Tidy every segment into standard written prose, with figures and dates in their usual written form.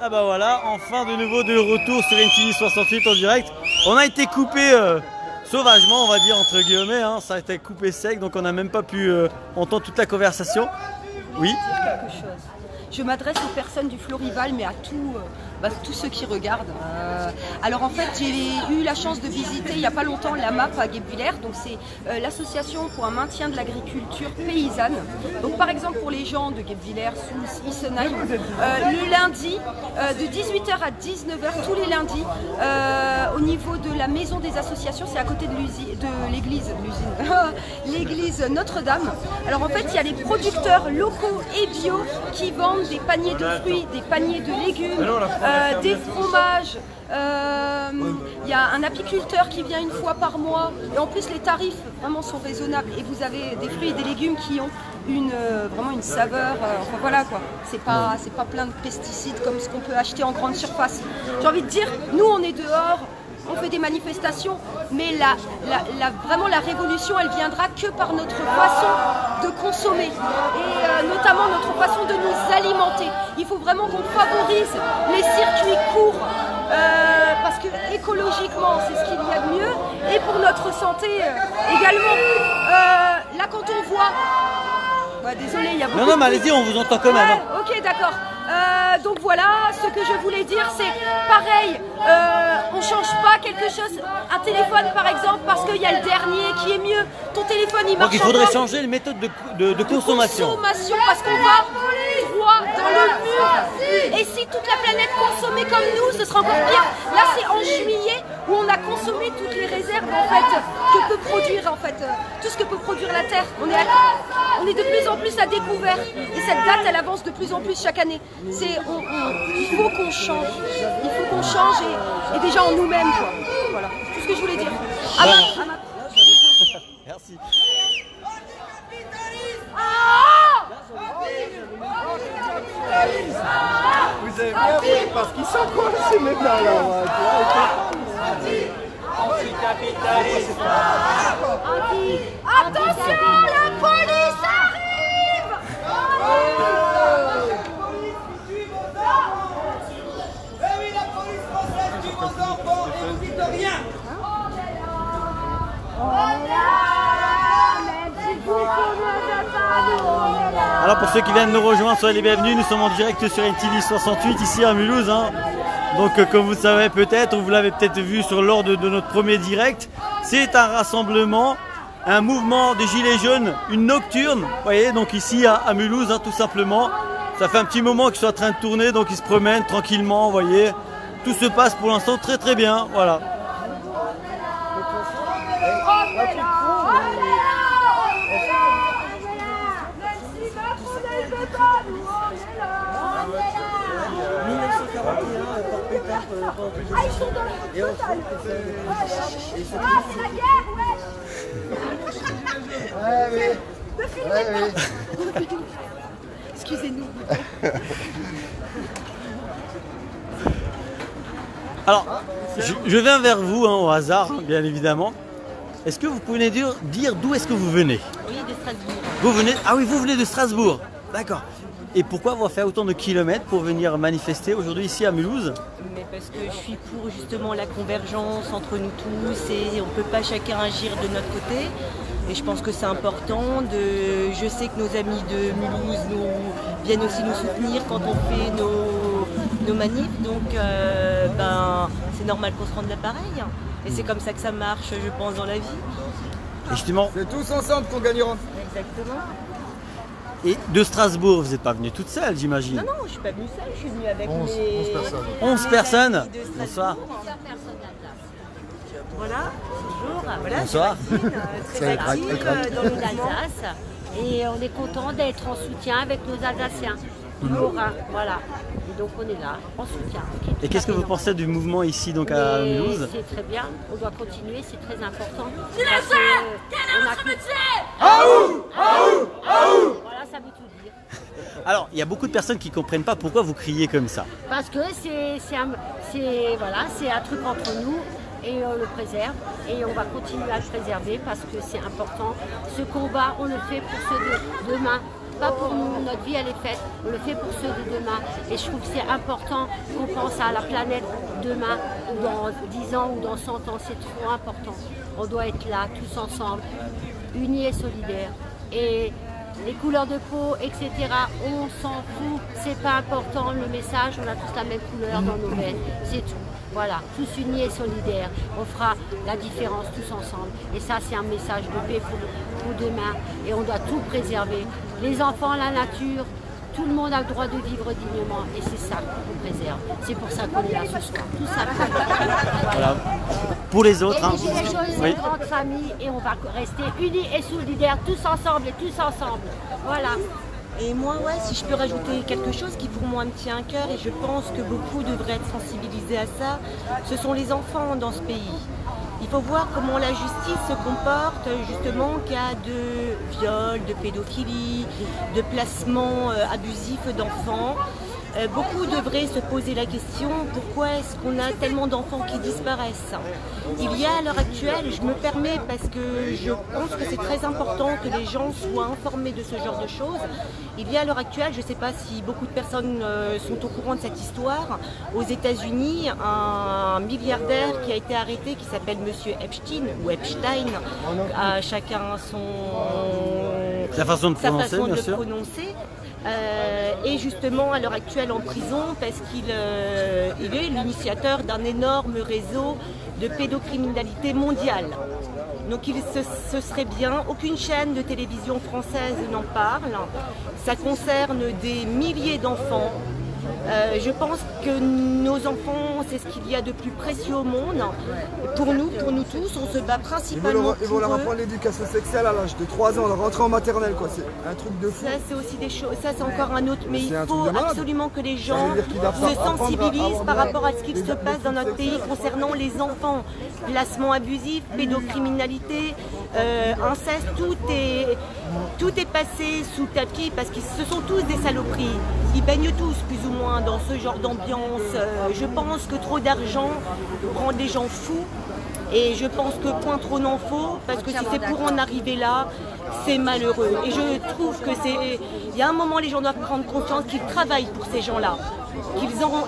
Ah bah voilà, enfin de nouveau de retour sur NTV 68 en direct. On a été coupé sauvagement, on va dire entre guillemets, hein. Ça a été coupé sec, donc on n'a même pas pu entendre toute la conversation. Oui. Quelque chose. Je m'adresse aux personnes du Florival, mais à tous ceux qui regardent. Alors en fait, j'ai eu la chance de visiter il n'y a pas longtemps la MAP à Guebwiller. Donc c'est l'association pour un maintien de l'agriculture paysanne. Donc par exemple pour les gens de Guebwiller, Sousse, Issenheim, le lundi de 18h à 19h tous les lundis, au niveau de la maison des associations, c'est à côté de l'église Notre-Dame. Alors en fait, il y a les producteurs locaux et bio qui vendent des paniers de fruits, des paniers de légumes, des fromages. Il y a un apiculteur qui vient une fois par mois. Et en plus, les tarifs vraiment sont raisonnables. Et vous avez des fruits et des légumes qui ont vraiment une saveur. Enfin voilà quoi. C'est pas plein de pesticides comme ce qu'on peut acheter en grande surface. J'ai envie de dire, nous on est dehors. On fait des manifestations, mais vraiment la révolution, elle viendra que par notre façon de consommer et notamment notre façon de nous alimenter. Il faut vraiment qu'on favorise les circuits courts parce que écologiquement, c'est ce qu'il y a de mieux et pour notre santé également. Là, quand on voit... Ouais, désolé, il y a beaucoup Non, mais allez-y, on vous entend quand même. Ouais, ok, d'accord. Donc voilà, ce que je voulais dire, c'est pareil, on change pas quelque chose, un téléphone par exemple, parce qu'il y a le dernier qui est mieux. Ton téléphone, il marche. Donc il faudrait changer les méthodes de consommation. Parce qu'on va droit dans le mur. Et si toute la planète consommait comme nous, ce serait encore pire. Là, c'est en juillet où on a consommé toutes les réserves en fait que peut produire tout ce que peut produire la Terre. On est de plus en plus à découvert. Et cette date, elle avance de plus en plus chaque année. Il faut qu'on change. Il faut qu'on change et déjà en nous-mêmes. Voilà, c'est tout ce que je voulais dire. Merci. Vous avez bien fait parce qu'ils sont coincés maintenant là. Anticapitaliste. Attention, la police arrive. Alors pour ceux qui viennent nous rejoindre, soyez les bienvenus, nous sommes en direct sur NTV 68 ici à Mulhouse. Hein. Donc comme vous le savez peut-être, vous l'avez peut-être vu sur l'ordre de notre premier direct, c'est un rassemblement, un mouvement des Gilets jaunes, une nocturne, vous voyez, donc ici à Mulhouse hein, tout simplement. Ça fait un petit moment qu'ils sont en train de tourner, donc ils se promènent tranquillement, vous voyez. Tout se passe pour l'instant très très bien, voilà. Ah, ils sont dans le total. Ah, c'est la guerre, ouais. Excusez-nous. Alors, je viens vers vous hein, au hasard, hein, bien évidemment. Est-ce que vous pouvez dire d'où est-ce que vous venez? Oui, de Strasbourg. Vous venez? Ah oui, vous venez de Strasbourg. D'accord. Et pourquoi avoir fait autant de kilomètres pour venir manifester aujourd'hui ici à Mulhouse? Mais parce que je suis pour justement la convergence entre nous tous et on ne peut pas chacun agir de notre côté. Et je pense que c'est important. Je sais que nos amis de Mulhouse viennent aussi nous soutenir quand on fait nos manifs. Donc c'est normal qu'on se rende l'appareil. Et c'est comme ça que ça marche, je pense, dans la vie. Et justement, c'est tous ensemble qu'on gagnera. Exactement. Et de Strasbourg, vous n'êtes pas venue toute seule, j'imagine? Non, je ne suis pas venue seule, je suis venue avec 11 personnes. 11 personnes. Bonsoir. Voilà, bonjour. Voilà, bonsoir. Très active dans l'Alsace. Et on est content d'être en soutien avec nos Alsaciens, Lorrains, voilà. Et donc on est là, en soutien. Et qu'est-ce que vous pensez du mouvement ici donc à Mulhouse? C'est très bien, on doit continuer, c'est très important. Voilà, ça veut tout dire. Alors, il y a beaucoup de personnes qui ne comprennent pas pourquoi vous criez comme ça. Parce que c'est un truc entre nous et on le préserve et on va continuer à le préserver parce que c'est important. Ce combat, on le fait pour ceux de demain. pas pour nous, notre vie elle est faite, on le fait pour ceux de demain. Et je trouve que c'est important qu'on pense à la planète demain, ou dans 10 ans, ou dans 100 ans, c'est trop important. On doit être là, tous ensemble, unis et solidaires. Et les couleurs de peau, etc., on s'en fout, c'est pas important, le message, on a tous la même couleur dans nos veines, c'est tout. Voilà, tous unis et solidaires, on fera la différence tous ensemble. Et ça, c'est un message de paix pour demain, et on doit tout préserver. Les enfants, la nature, tout le monde a le droit de vivre dignement, et c'est ça qu'on préserve. C'est pour ça qu'on est là ce soir, tout simplement. Voilà. Pour les autres, et les Gilets jaunes, c'est une grande famille, et on va rester unis et solidaires, tous ensemble et tous ensemble. Voilà. Et moi, ouais, si je peux rajouter quelque chose qui pour moi me tient à cœur, et je pense que beaucoup devraient être sensibilisés à ça, ce sont les enfants dans ce pays. Il faut voir comment la justice se comporte justement en cas de viol, de pédophilie, de placement abusif d'enfants. Beaucoup devraient se poser la question, pourquoi est-ce qu'on a tellement d'enfants qui disparaissent? Il y a à l'heure actuelle, je me permets parce que je pense que c'est très important que les gens soient informés de ce genre de choses. Il y a à l'heure actuelle, je ne sais pas si beaucoup de personnes sont au courant de cette histoire, aux États-Unis, un milliardaire qui a été arrêté qui s'appelle Monsieur Epstein ou Epstein, chacun sa façon de prononcer, bien bien sûr. sûr. Et justement à l'heure actuelle en prison parce qu'il est l'initiateur d'un énorme réseau de pédocriminalité mondiale. Donc ce serait bien, aucune chaîne de télévision française n'en parle, ça concerne des milliers d'enfants. Je pense que nos enfants, c'est ce qu'il y a de plus précieux au monde. Pour nous tous, on se bat principalement Ils vont leur apprendre l'éducation sexuelle à l'âge de 3 ans, leur rentrer en maternelle, quoi. C'est un truc de fou. Ça, c'est aussi des choses, ça c'est encore un autre, mais il un faut truc de malade. absolument que les gens se sensibilisent par rapport à ce qu'il se passe dans notre pays concernant les enfants. Placement abusif, pédocriminalité, inceste, tout est passé sous tapis parce que ce sont tous des saloperies. Ils baignent tous plus ou moins dans ce genre d'ambiance. Je pense que trop d'argent rend les gens fous. Et je pense que point trop n'en faut, parce que si c'est pour en arriver là, c'est malheureux. Et je trouve que il y a un moment, les gens doivent prendre conscience qu'ils travaillent pour ces gens-là,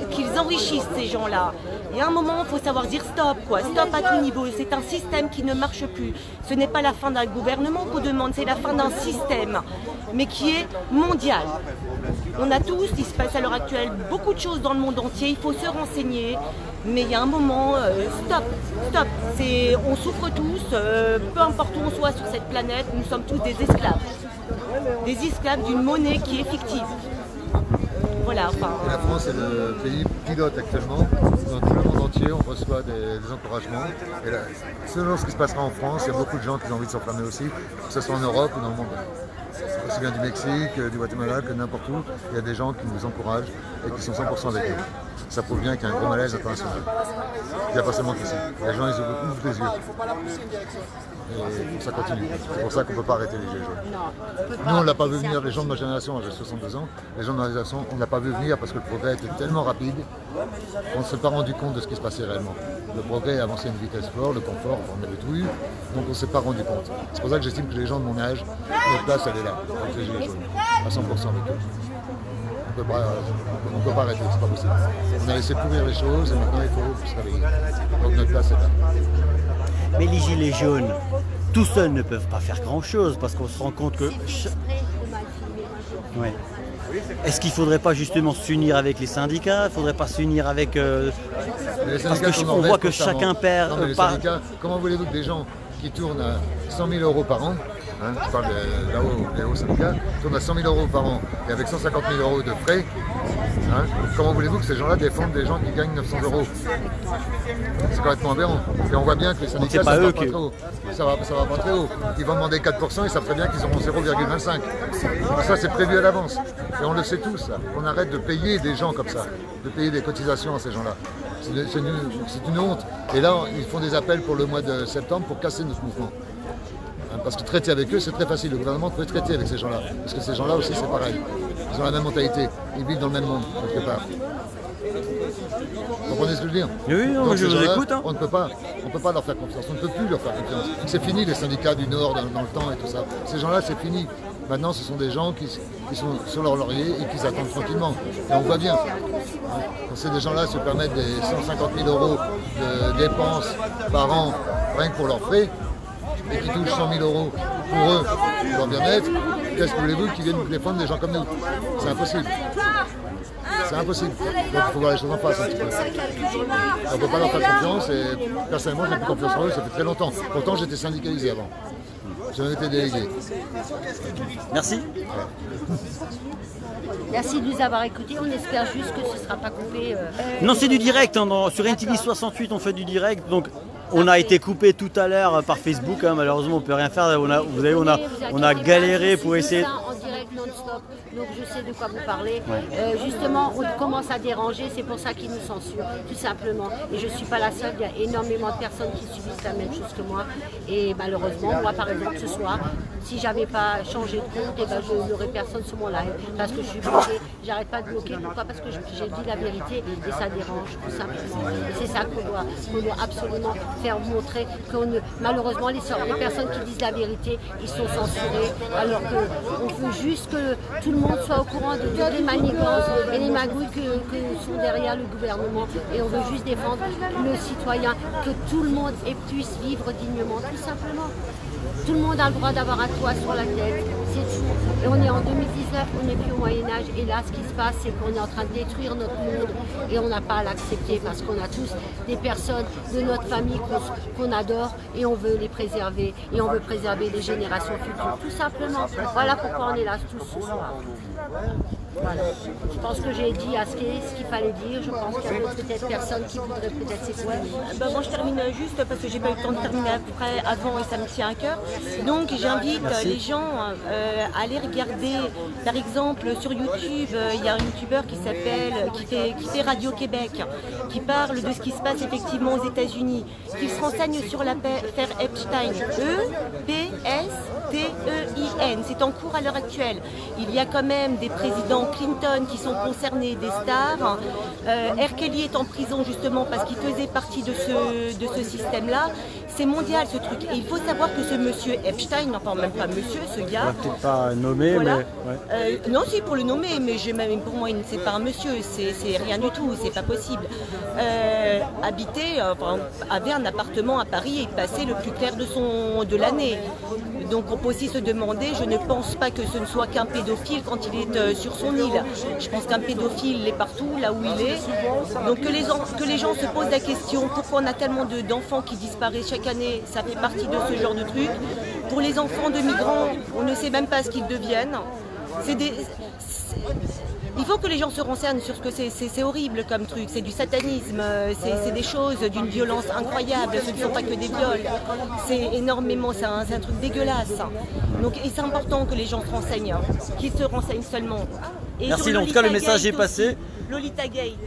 qu'ils enrichissent ces gens-là. Il y a un moment, il faut savoir dire stop, quoi. Stop à tout niveau. C'est un système qui ne marche plus. Ce n'est pas la fin d'un gouvernement qu'on demande, c'est la fin d'un système, mais qui est mondial. On a tous, il se passe à l'heure actuelle beaucoup de choses dans le monde entier, il faut se renseigner, mais il y a un moment, stop. On souffre tous, peu importe où on soit sur cette planète, nous sommes tous des esclaves d'une monnaie qui est fictive. Voilà, enfin, et la France est le pays pilote actuellement. Dans tout le monde entier, on reçoit des encouragements. Et là, selon ce qui se passera en France, il y a beaucoup de gens qui ont envie de s'enfermer aussi, que ce soit en Europe ou dans le monde. Aussi bien du Mexique, du Guatemala que n'importe où, il y a des gens qui nous encouragent et qui sont 100% avec nous. Ça prouve bien qu'il y a un gros malaise international. Il n'y a pas seulement qu'ici. Les gens, ils ouvrent les yeux. Et ça continue. C'est pour ça qu'on ne peut pas arrêter les Gilets jaunes. Nous, on ne l'a pas vu venir, les gens de ma génération, j'ai 62 ans, les gens de ma génération, on ne l'a pas vu venir parce que le progrès était tellement rapide qu'on ne s'est pas rendu compte de ce qui se passait réellement. Le progrès avançait à une vitesse forte, le confort, on avait tout eu, donc on ne s'est pas rendu compte. C'est pour ça que j'estime que les gens de mon âge, notre place, elle est là, avec les Gilets jaunes, à 100% avec eux. On ne peut pas arrêter, c'est pas possible. On a laissé pourrir les choses et maintenant il faut se réveiller. Donc notre place est là. Mais les Gilets jaunes, tout seuls ne peuvent pas faire grand-chose parce qu'on se rend compte que... Ouais. Est-ce qu'il ne faudrait pas justement s'unir avec les syndicats? Il ne faudrait pas s'unir avec... Parce qu'on voit que chacun perd... Non, les syndicats, comment voulez-vous que des gens qui tournent à 100 000 € par an, je parle des hauts syndicats, tournent à 100 000 € par an et avec 150 000 € de frais, comment voulez-vous que ces gens-là défendent des gens qui gagnent 900 €? C'est complètement aberrant. Et on voit bien que les syndicats, ça va pas très haut. Ça va pas très haut. Ils vont demander 4%, ils savent très bien qu'ils auront 0,25. Ça, c'est prévu à l'avance. Et on le sait tous. On arrête de payer des gens comme ça, de payer des cotisations à ces gens-là. C'est une honte. Et là, ils font des appels pour le mois de septembre pour casser notre mouvement. Parce que traiter avec eux, c'est très facile. Le gouvernement peut traiter avec ces gens-là. Parce que ces gens-là aussi, c'est pareil. Ils ont la même mentalité. Ils vivent dans le même monde, quelque part. Vous comprenez ce que je veux dire? Oui, non, donc, je vous écoute. On ne peut pas leur faire confiance. On ne peut plus leur faire confiance. C'est fini les syndicats du Nord dans le temps et tout ça. Ces gens-là, c'est fini. Maintenant, ce sont des gens qui sont sur leur laurier et qui attendent tranquillement. Et on voit bien. Quand ces gens-là se permettent des 150 000 € de dépenses par an, rien que pour leurs frais, et qui touchent 100 000 € pour eux, pour leur bien-être, qu'est-ce que voulez-vous qu'ils viennent défendre des gens comme nous? C'est impossible. C'est impossible. Donc il faut voir les choses en face un petit peu. On ne peut pas leur faire confiance et personnellement, je n'ai plus confiance en eux, ça fait très longtemps. Pourtant, j'étais syndicalisé avant. J'en étais délégué. Merci. Merci de nous avoir écoutés. On espère juste que ce ne sera pas coupé. Non, c'est du direct. Hein, sur NTV 68, on fait du direct. Donc, on a été coupé tout à l'heure par Facebook. Hein, malheureusement, on ne peut rien faire. On a galéré pour essayer. En direct non-stop, donc je sais de quoi vous parlez. Ouais. Justement, on commence à déranger, c'est pour ça qu'ils nous censurent, tout simplement. Et je ne suis pas la seule, il y a énormément de personnes qui subissent la même chose que moi. Et malheureusement, moi par exemple, ce soir, si j'avais pas changé de compte, eh ben, je n'aurais personne sur mon live. Parce que je suis bloquée, j'arrête pas de bloquer. Pourquoi? Parce que j'ai dit la vérité et ça dérange, tout simplement. Et c'est ça qu'on doit absolument faire montrer. Malheureusement, les personnes qui disent la vérité, ils sont censurés. Alors qu'on veut juste que tout le monde soit au courant de toutes les manigances et les magouilles que sont derrière le gouvernement. Et on veut juste défendre le citoyen, que tout le monde puisse vivre dignement, tout simplement. Tout le monde a le droit d'avoir un toit sur la tête, c'est tout. Et on est en 2019, on n'est plus au Moyen-Âge. Et là, ce qui se passe, c'est qu'on est en train de détruire notre monde. Et on n'a pas à l'accepter parce qu'on a tous des personnes de notre famille qu'on adore et on veut les préserver. Et on veut préserver les générations futures, tout simplement. Voilà pourquoi on est là tous ce soir. Voilà. Je pense que j'ai dit à ce qu'il fallait dire. Je pense qu'il y a peut-être personne qui voudrait peut-être s'exprimer. Moi je termine juste parce que j'ai pas eu le temps de terminer après avant et ça me tient à cœur. Donc j'invite les gens à aller regarder, par exemple sur YouTube, il y a un youtubeur qui fait Radio Québec, qui parle de ce qui se passe effectivement aux États-Unis, qui se renseigne sur l'affaire Epstein, E-P-S-T-E-I-N. C'est en cours à l'heure actuelle. Il y a quand même des présidents Clinton qui sont concernés, des stars. R. Kelly est en prison justement parce qu'il faisait partie de ce système-là. C'est mondial ce truc. Et il faut savoir que ce monsieur Epstein, enfin même pas monsieur, ce gars... On va peut-être pas nommer, voilà. Mais... Ouais. Non, si, pour le nommer, mais pour moi, c'est pas un monsieur, c'est rien du tout, c'est pas possible. Avait un appartement à Paris et passait le plus clair de l'année. Donc on peut aussi se demander, je ne pense pas que ce ne soit qu'un pédophile quand il est sur son île. Je pense qu'un pédophile il est partout, là où il est. Donc que les gens se posent la question, pourquoi on a tellement d'enfants qui disparaissent chaque année, ça fait partie de ce genre de truc. Pour les enfants de migrants, on ne sait même pas ce qu'ils deviennent. Il faut que les gens se renseignent sur ce que c'est horrible comme truc, c'est du satanisme, c'est des choses d'une violence incroyable, ce ne sont pas que des viols, c'est énormément, c'est un truc dégueulasse. Donc, et c'est important que les gens se renseignent, qu'ils se renseignent seulement. Et merci, en tout cas le message est passé. Lolita Gate,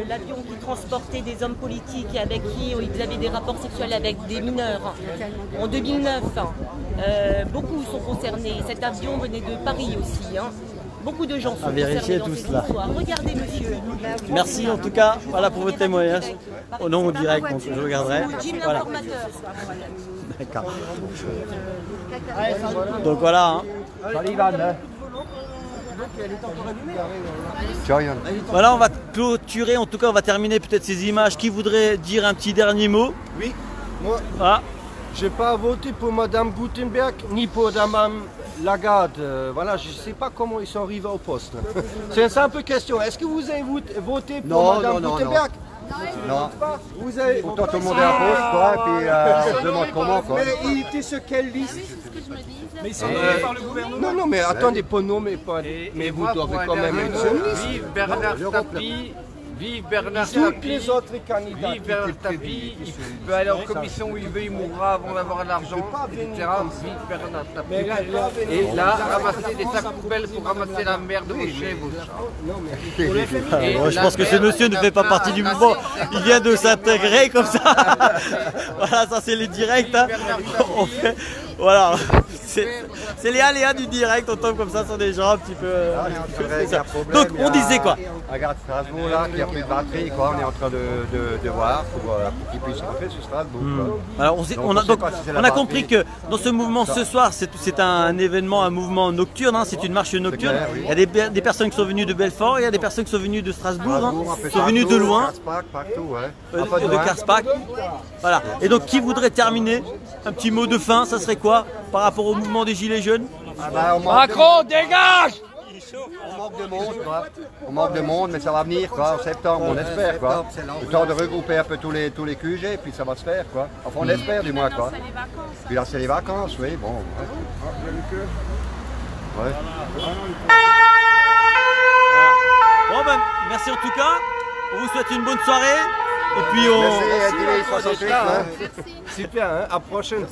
l'avion qui transportait des hommes politiques et avec qui ils avaient des rapports sexuels avec des mineurs en 2009, beaucoup sont concernés, cet avion venait de Paris aussi. Beaucoup de gens sont vérifier tout cela. Regardez, monsieur. Merci en tout cas, voilà pour votre témoignage. Au nom direct, donc je regarderai. Voilà. D'accord. Donc voilà. Hein. Voilà, on va clôturer, en tout cas on va terminer peut-être ces images. Qui voudrait dire un petit dernier mot? Oui, moi. Ah. J'ai pas voté pour Madame Gutenberg ni pour Madame Lagarde. Voilà, je ne sais pas comment ils sont arrivés au poste. C'est une simple question. Est-ce que vous avez voté pour Madame Gutenberg? Non. Vous avez... Pourtant tout le monde est à poste, quoi, et puis on se demande comment, quoi. Mais il était sur quelle liste? Mais ils sont nommés par le gouvernement. Non, mais attendez, pas nommés, pas... Mais vous devez quand même être sur une liste. Vive Bernard Tapie. Vive Bernard Tapie, les autres candidats. Vive Bernard Tapie, il peut aller en commission où il veut, il mourra avant d'avoir l'argent, etc. Vive Bernard Tapie. Et là, ramasser des sacs poubelles pour ramasser la merde vos chiens, vos chats. Je pense que ce monsieur ne fait pas partie du mouvement, il vient de s'intégrer comme ça. Voilà, ça c'est les directs. Hein. Voilà, c'est les aléas du direct, on tombe comme ça sur des gens un petit peu... Donc on disait quoi? Regarde Strasbourg là, qui a plus de batterie, quoi. On est en train de voir pour qu'ils puissent rentrer sur Strasbourg. Alors on a compris que dans ce mouvement ce soir, c'est un événement, un mouvement nocturne, hein, c'est une marche nocturne. Clair, oui. Il y a des personnes qui sont venues de Belfort, il y a des personnes qui sont venues de Strasbourg, qui sont venues de loin. Partout, ouais. De Karlsbad. Voilà. Et donc qui voudrait terminer? Un petit mot de fin, ça serait quoi par rapport au mouvement des Gilets jaunes? Macron, dégage! On manque de monde, quoi. On manque de monde, mais ça va venir, quoi. En septembre, on espère, quoi. Le temps de regrouper un peu tous les QG, puis ça va se faire, quoi. Enfin, on espère, du moins, quoi. Puis là, c'est les vacances, oui, bon. Ouais. Bon, ben, merci en tout cas. On vous souhaite une bonne soirée. Et puis on... Merci, 68, Super, hein. À la prochaine.